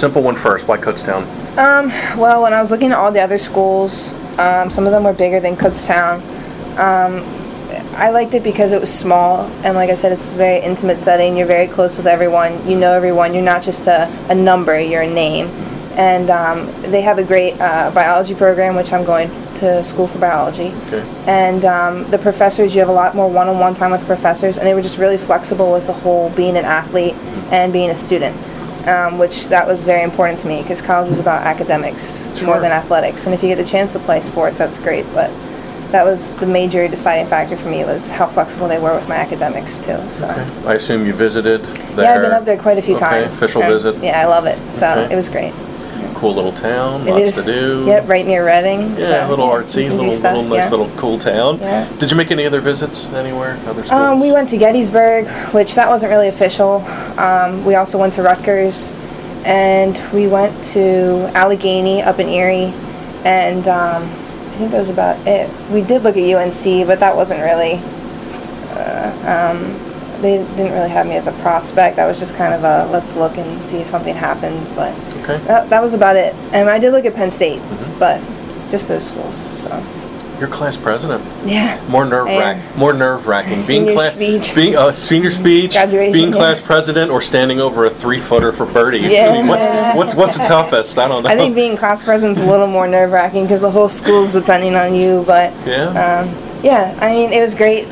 simple one first. Why Kutztown? Well, when I was looking at all the other schools, some of them were bigger than Kutztown. I liked it because it was small, and like I said, it's a very intimate setting. You're very close with everyone. You know everyone. You're not just a number. You're a name. And they have a great biology program, which I'm going to school for biology. Okay. And the professors, you have a lot more one-on-one time with the professors, and they were just really flexible with the whole being an athlete and being a student, which that was very important to me because college was about academics more than athletics. And if you get the chance to play sports, that's great. But that was the major deciding factor for me, was how flexible they were with my academics too. So. Okay. I assume you visited there? Yeah, I've been up there quite a few times. Official visit? Yeah, I love it. So it was great. Cool little town, lots to do. Yep, right near Reading. Yeah, so, a little artsy, little nice little cool town. Yeah. Did you make any other visits anywhere, other schools? We went to Gettysburg, which that wasn't really official. We also went to Rutgers, and we went to Allegheny up in Erie, and I think that was about it. We did look at UNC, but that wasn't really. They didn't really have me as a prospect. That was just kind of a let's look and see if something happens. But that was about it. And I did look at Penn State, but just those schools. So. You're class president. Yeah. More nerve-wracking. Senior speech. Senior speech. Graduation. Being class president, or standing over a 3-footer for birdie. Yeah. I mean, what's the toughest? I don't know. I think being class president's a little more nerve-wracking because the whole school's depending on you. But yeah. I mean, it was great.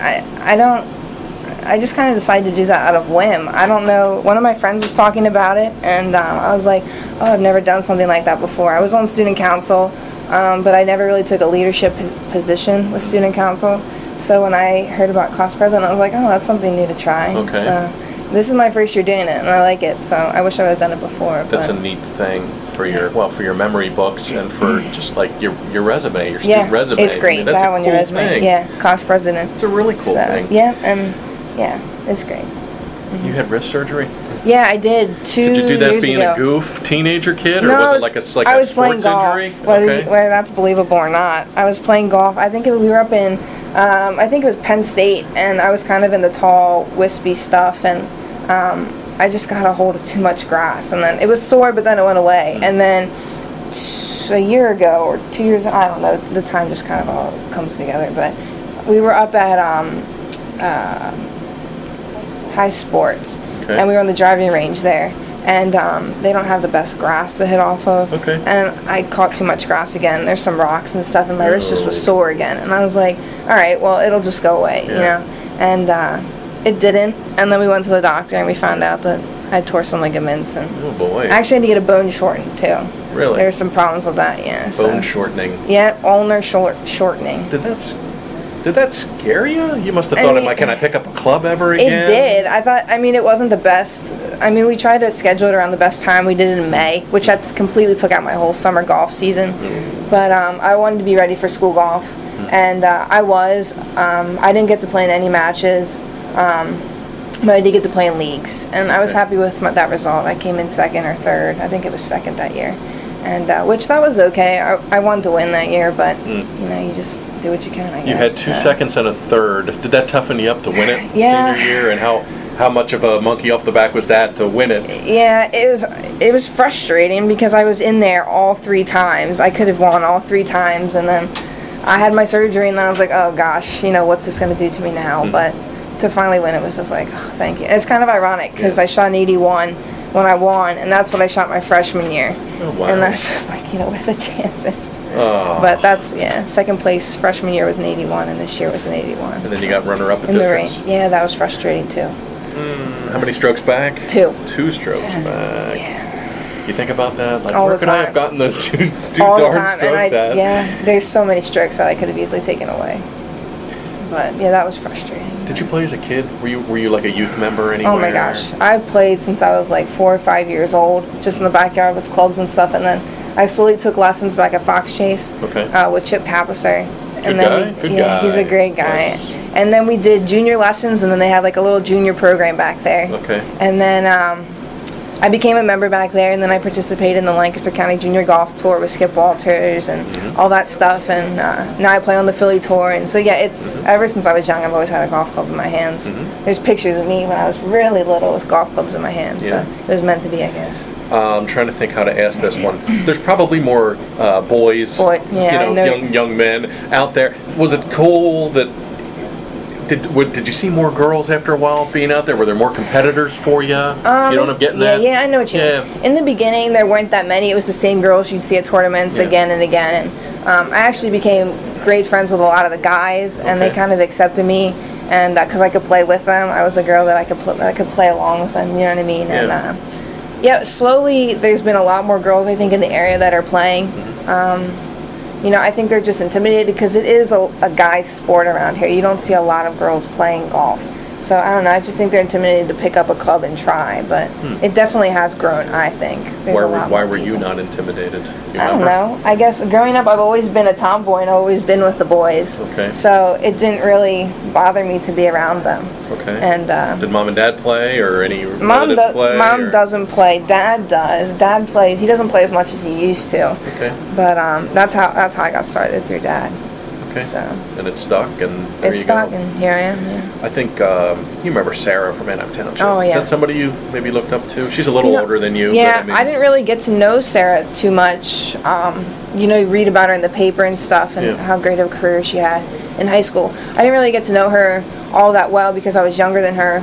I just kind of decided to do that out of whim. I don't know. One of my friends was talking about it, and I was like, oh, I've never done something like that before. I was on student council, but I never really took a leadership position with student council. So when I heard about class president, I was like, oh, that's something new to try. Okay. So this is my first year doing it, and I like it. So I wish I would have done it before. That's a neat thing for your memory books and for just like your resume, your student resume. It's great to have on your resume. Thing. Yeah, class president. It's a really cool thing. Yeah, and it's great. You had wrist surgery? Yeah, I did 2 years ago. Did you do that being a goof teenager kid, or no, was it like a sports injury? Whether that's believable or not. I was playing golf. I think we were up in, I think it was Penn State, and I was kind of in the tall, wispy stuff, and I just got a hold of too much grass, and then it was sore, but then it went away. And then a year ago, or 2 years, I don't know, the time just kind of all comes together, but we were up at High Sports, and we were on the driving range there, and they don't have the best grass to hit off of, and I caught too much grass again. There's some rocks and stuff, and my wrist just was sore again, and I was like, all right, well, it'll just go away, you know, and it didn't, and then we went to the doctor, and we found out that I tore some ligaments, and I actually had to get a bone shortened, too. Really? There were some problems with that, yeah. Bone shortening? Yeah, ulnar shortening. Did that scare you? You must have thought, can I pick up a club ever again? It did. I thought, it wasn't the best. We tried to schedule it around the best time. We did it in May, which that completely took out my whole summer golf season. But I wanted to be ready for school golf, and I was. I didn't get to play in any matches, but I did get to play in leagues, and I was happy with that result. I came in second or third. I think it was second that year. And which that was okay. I wanted to win that year, but you just do what you can, I guess. You had 2 seconds and a third. Did that toughen you up to win it senior year? And how much of a monkey off the back was that to win it? Yeah, it was frustrating because I was in there all 3 times. I could have won all 3 times, and then I had my surgery, and then I was like, oh gosh, what's this going to do to me now? But to finally win it was just like, oh, thank you. It's kind of ironic because I shot an 81 when I won, and that's what I shot my freshman year. Oh, wow. And I was just like, what are the chances? Oh. But that's, second place freshman year was an 81, and this year was an 81. And then you got runner-up in districts. The rain. Yeah, that was frustrating, too. How many strokes back? 2. 2 strokes back. Yeah. You think about that? Like, all where the could time. I have gotten those two all darn the time. strokes at? Yeah, there's so many strokes that I could have easily taken away. But that was frustrating. Did you play as a kid? Were you like a youth member anywhere? Oh my gosh, I played since I was like 4 or 5 years old, just in the backyard with clubs and stuff. And then I slowly took lessons back at Fox Chase with Chip Capusser. Good guy. He's a great guy. Yes. And then we did junior lessons, and then they had like a little junior program back there. Okay. And then I became a member back there, and then I participated in the Lancaster County Junior Golf Tour with Skip Walters and all that stuff, and now I play on the Philly Tour, and so yeah, it's ever since I was young, I've always had a golf club in my hands. There's pictures of me when I was really little with golf clubs in my hands, so it was meant to be, I guess. I'm trying to think how to ask this one. There's probably more boys, young men out there. Was it cool that did you see more girls after a while being out there? Were there more competitors for you? You know what I'm getting at? Yeah, I know what you mean. In the beginning, there weren't that many. It was the same girls you'd see at tournaments again and again. And I actually became great friends with a lot of the guys, and they kind of accepted me, and because I could play with them, I was a girl that I could play along with them. You know what I mean? And slowly, there's been a lot more girls, I think, in the area that are playing. I think they're just intimidated because it is a guy's sport around here. You don't see a lot of girls playing golf. So, I don't know. I just think they're intimidated to pick up a club and try. But it definitely has grown, I think. Why were you not intimidated? I don't know. I guess growing up, I've always been a tomboy and I've always been with the boys. Okay. So, it didn't really bother me to be around them. Okay. And did Mom and Dad play or any relatives play? Mom doesn't play. Dad does. Dad plays. He doesn't play as much as he used to. Okay. But that's how I got started, through Dad. Okay. So. And it stuck, and there it's stuck, and here I am. Yeah. I think you remember Sarah from Ephrata. Oh, yeah. Is that somebody you maybe looked up to? She's a little older than you. Yeah, but, I didn't really get to know Sarah too much. You read about her in the paper and stuff, and how great of a career she had in high school. I didn't really get to know her all that well because I was younger than her.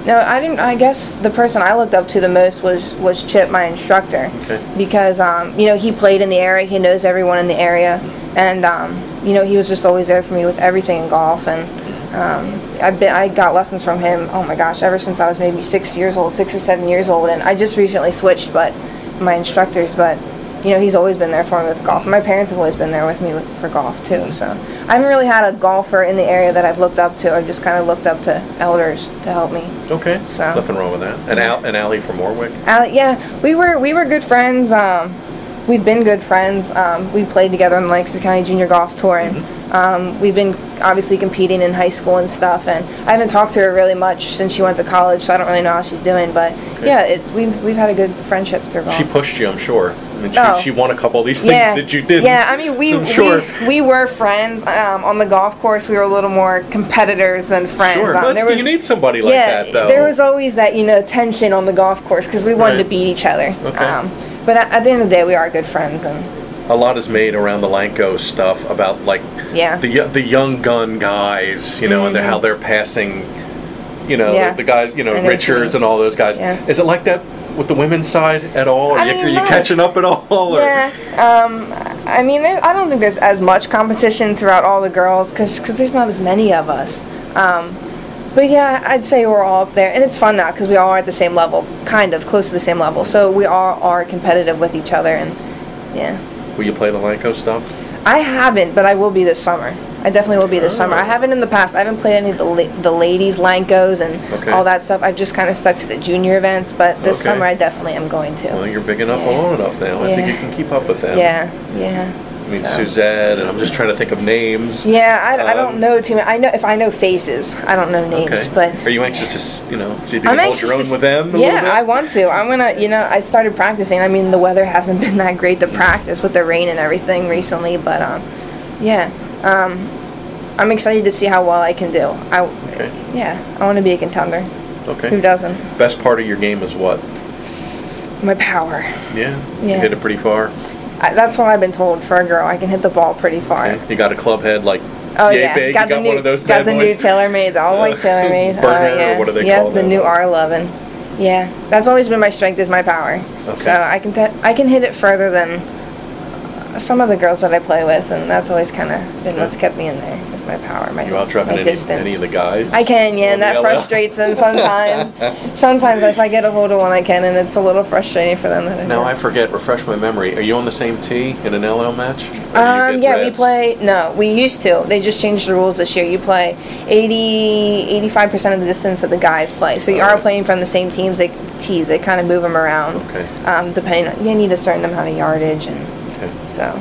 No, I didn't. I guess the person I looked up to the most was Chip, my instructor, because he played in the area. He knows everyone in the area, and he was just always there for me with everything in golf. And I got lessons from him. Oh my gosh, ever since I was maybe 6 or 7 years old, and I just recently switched, my instructors, but. He's always been there for me with golf. My parents have always been there with me for golf, too. So I haven't really had a golfer in the area that I've looked up to. I've just kind of looked up to elders to help me. Okay. So nothing wrong with that. And Allie from Warwick? Allie, yeah. We were good friends. We've been good friends. We played together on the Lancaster County Junior Golf Tour, and we've been obviously competing in high school and stuff. And I haven't talked to her really much since she went to college, so I don't really know how she's doing. But we've had a good friendship through golf. She pushed you, I'm sure. I mean, she won a couple of these things that you didn't. Yeah, I mean, we were friends. On the golf course, we were a little more competitors than friends. Sure, you need somebody like that, though. There was always that, tension on the golf course because we wanted to beat each other. Okay. But at the end of the day, we are good friends. And a lot is made around the Lanco stuff about, the young gun guys, and how they're passing, the guys, Richards and all those guys. Yeah. Is it like that with the women's side at all? Are you catching up at all? Or? Yeah. I mean, I don't think there's as much competition throughout all the girls because there's not as many of us. But yeah, I'd say we're all up there. And it's fun now because we all are at the same level, kind of, close to the same level. So we all are competitive with each other. And yeah. Will you play the Lanco stuff? I haven't, but I will be this summer. I definitely will be this summer. I haven't in the past. I haven't played any of the ladies' Lancos and all that stuff. I've just kind of stuck to the junior events, but this summer I definitely am going to. Well, you're big enough and old enough now. I think you can keep up with them. Yeah. I mean, Suzette, and I'm just trying to think of names. Yeah, I don't know too many. I know faces. I don't know names, but... Are you anxious to, see if you can hold your own with them a little bit? I want to. I'm going to, I started practicing. I mean, the weather hasn't been that great to practice with the rain and everything recently, but, I'm excited to see how well I can do. I want to be a contender. Okay. Who doesn't? Best part of your game is what? My power. Yeah? You hit it pretty far? That's what I've been told for a girl. I can hit the ball pretty far. Okay. You got a club head big? Got you got one of those bad boys? Got the new TaylorMade, the all-white TaylorMade. Burner, or what do they call the new R11. Yeah, that's always been my strength, is my power. Okay. So I can hit it further than some of the girls that I play with, and that's always kind of been what's kept me in there, is my power, my distance. Any of the guys? I can, and that frustrates them sometimes. Sometimes if I get a hold of one, I can, and it's a little frustrating for them. Now I forget, refresh my memory. Are you on the same tee in an LL match? We play, we used to. They just changed the rules this year. You play 85% of the distance that the guys play. So you are playing from the same teams, they kind of move them around. Okay. Depending on, you need a certain amount of yardage and... So,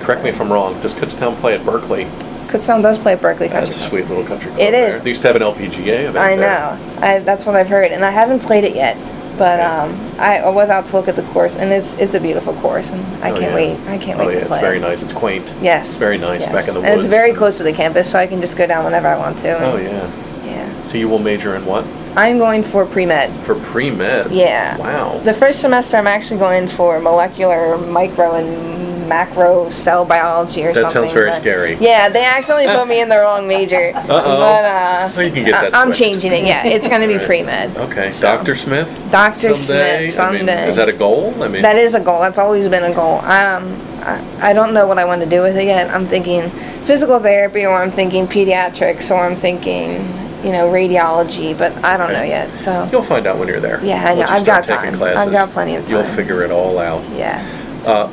correct me if I'm wrong. Does Kutztown play at Berkeley? Kutztown does play at Berkeley Country Club. That's a sweet little country club. It is. They used to have an LPGA event. I know. That's what I've heard, and I haven't played it yet. But I was out to look at the course, and it's a beautiful course, and I can't wait. I can't wait to play. It's very nice. It's quaint. Yes. It's very nice back in the woods. And it's very close to the campus, so I can just go down whenever I want to. Oh, yeah. Yeah. So you will major in what? I'm going for pre-med. For pre-med? Yeah. Wow. The first semester, I'm actually going for molecular, micro, and macro cell biology or something. That sounds very scary. Yeah, they accidentally put me in the wrong major. Uh-oh. But you can get that I'm changing it. Yeah, it's going to be pre-med. Okay. So. Dr. Smith? Dr. Smith, someday. I mean, is that a goal? I mean, that is a goal. That's always been a goal. I don't know what I want to do with it yet. I'm thinking physical therapy, or I'm thinking pediatrics, or I'm thinking, radiology, but I don't know yet. So you'll find out when you're there. Yeah, I know. I've got time. I've got plenty of time. You'll figure it all out. Yeah.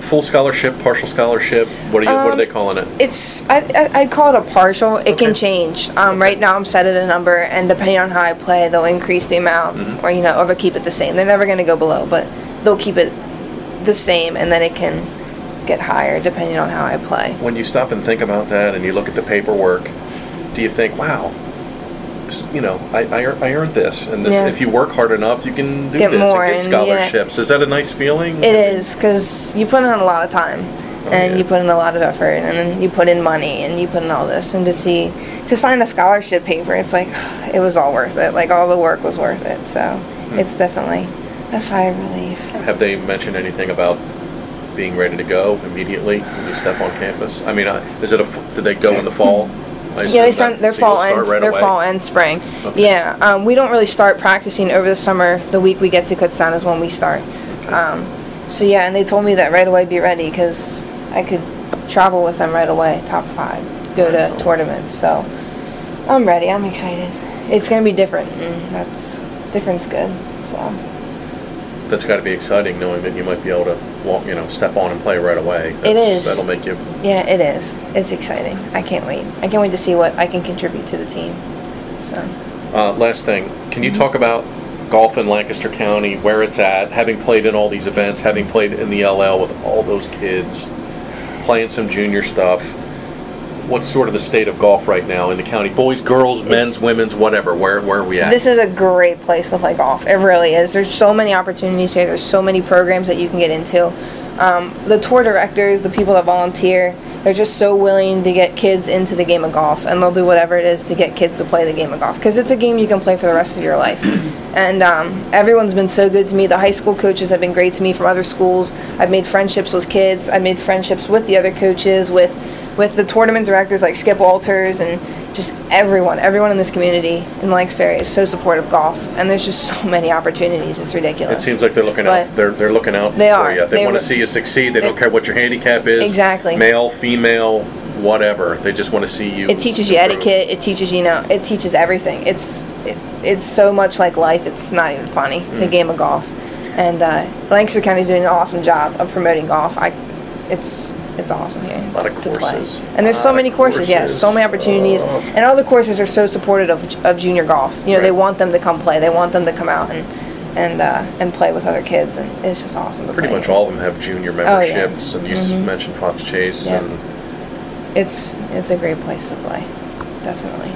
Full scholarship, partial scholarship. What are they calling it? It's I'd call it a partial. It can change. Right now I'm set at a number, and depending on how I play, they'll increase the amount, or they'll keep it the same. They're never going to go below, but they'll keep it the same, and then it can get higher depending on how I play. When you stop and think about that, and you look at the paperwork, do you think, wow? I earned this, and if you work hard enough, you can do get this more and get scholarships. Is that a nice feeling? It is, because you put in a lot of time, you put in a lot of effort, and then you put in money, and you put in all this, and to sign a scholarship paper, it's like it was all worth it. Like all the work was worth it. So it's definitely a sigh of relief. Have they mentioned anything about being ready to go immediately when you step on campus? I mean, did they go in the fall? Yeah, they start their fall and spring. Okay. Yeah, we don't really start practicing over the summer. The week we get to Kutztown is when we start. Okay. So yeah, and they told me that right away, be ready, because I could travel with them right away, top 5, go to tournaments. So I'm ready. I'm excited. It's gonna be different, and different's good. So. That's got to be exciting, knowing that you might be able to step on and play right away. It is. That'll make you. Yeah, it is. It's exciting. I can't wait. I can't wait to see what I can contribute to the team. So. Last thing, can you talk about golf in Lancaster County, where it's at, having played in all these events, having played in the LL with all those kids, playing some junior stuff? What's sort of the state of golf right now in the county? Boys, girls, men's, women's, whatever. Where are we at? This is a great place to play golf. It really is. There's so many opportunities here. There's so many programs that you can get into. The tour directors, the people that volunteer, they're just so willing to get kids into the game of golf, and they'll do whatever it is to get kids to play the game of golf, because it's a game you can play for the rest of your life. And everyone's been so good to me. The high school coaches have been great to me from other schools. I've made friendships with kids. I've made friendships with the other coaches, with the tournament directors like Skip Walters, and just everyone in this community in Lancaster is so supportive of golf, and there's just so many opportunities. It's ridiculous. It seems like they're looking out. They're looking out for you. They want to see you succeed. They don't care what your handicap is. Exactly. Male, female, whatever. They just want to see you. It teaches you etiquette. It teaches it teaches everything. It's so much like life. It's not even funny. The game of golf, and Lancaster County is doing an awesome job of promoting golf. It's awesome here a lot of courses. And there's so many courses, yes, so many opportunities. And all the courses are so supportive of junior golf. They want them to come play. They want them to come out and play with other kids, and it's just awesome to Pretty play. much all of them have junior memberships, and you mentioned Fox Chase. Yep. And it's a great place to play, definitely.